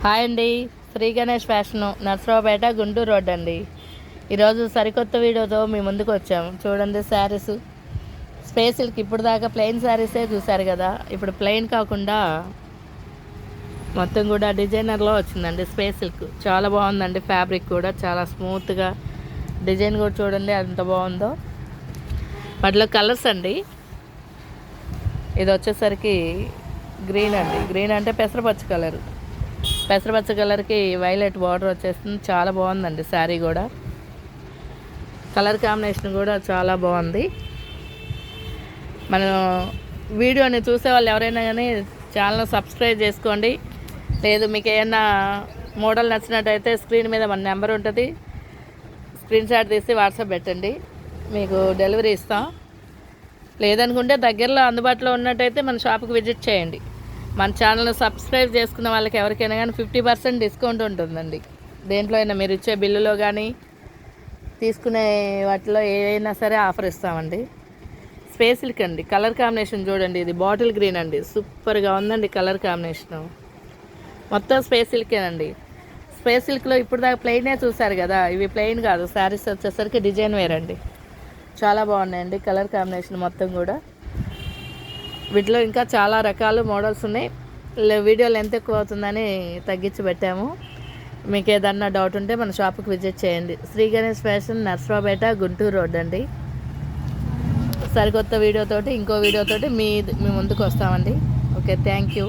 Hi అండి. Shri Ganesh fashion, Narasaraopet, Guntur road అండి. ఈరోజు సరికొత్త వీడియోతో మీ ముందుకు వచ్చాము. చూడండి శారీస్ స్పేసిల్కి. ఇప్పుడు దాకా ప్లెయిన్ శారీసే చూసారు కదా, ఇప్పుడు ప్లెయిన్ కాకుండా మొత్తం కూడా డిజైనర్లో వచ్చిందండి స్పేసిల్క్. చాలా బాగుందండి. ఫ్యాబ్రిక్ కూడా చాలా స్మూత్గా, డిజైన్ కూడా చూడండి ఎంత బాగుందో. వాటిలో కలర్స్ అండి. ఇది వచ్చేసరికి గ్రీన్ అండి. గ్రీన్ అంటే పెసరపచ్చ కలర్. పెసరపచ్చ కలర్కి వైలెట్ బార్డర్ వచ్చేస్తుంది. చాలా బాగుందండి శారీ కూడా. కలర్ కాంబినేషన్ కూడా చాలా బాగుంది. మనం వీడియోని చూసే వాళ్ళు ఎవరైనా కానీ ఛానల్ సబ్స్క్రైబ్ చేసుకోండి. లేదు మీకు ఏమైనా మోడల్ నచ్చినట్టయితే స్క్రీన్ మీద మన నెంబర్ ఉంటుంది, స్క్రీన్ షాట్ తీసి వాట్సాప్ పెట్టండి, మీకు డెలివరీ ఇస్తాం. లేదనుకుంటే దగ్గరలో అందుబాటులో ఉన్నట్టయితే మన షాప్కి విజిట్ చేయండి. మన ఛానల్ని సబ్స్క్రైబ్ చేసుకున్న వాళ్ళకి ఎవరికైనా కానీ 50% డిస్కౌంట్ ఉంటుందండి. దేంట్లో అయినా మీరు ఇచ్చే బిల్లులో కానీ తీసుకునే వాటిలో ఏదైనా సరే ఆఫర్ ఇస్తామండి. స్పేసిల్క్ అండి. కలర్ కాంబినేషన్ చూడండి. ఇది బాటిల్ గ్రీన్ అండి. సూపర్గా ఉందండి కలర్ కాంబినేషను. మొత్తం స్పేసిల్కేనండి. స్పేసిల్క్లో ఇప్పుడు దాకా ప్లెయినే చూసారు కదా, ఇవి ప్లెయిన్ కాదు. శారీస్ వచ్చేసరికి డిజైన్ వేర్ అండి. చాలా బాగున్నాయండి కలర్ కాంబినేషన్ మొత్తం కూడా. వీటిలో ఇంకా చాలా రకాలు మోడల్స్ ఉన్నాయి. వీడియో లెంత్ ఎక్కువ అవుతుందని తగ్గించి పెట్టాము. మీకు ఏదన్నా డౌట్ ఉంటే మన షాప్కి విజిట్ చేయండి. శ్రీ గణేష్ ఫ్యాషన్, నర్సరావుపేట, గుంటూరు రోడ్ అండి. సరికొత్త వీడియోతోటి, ఇంకో వీడియోతోటి మీ ముందుకు వస్తామండి. Okay, thank you.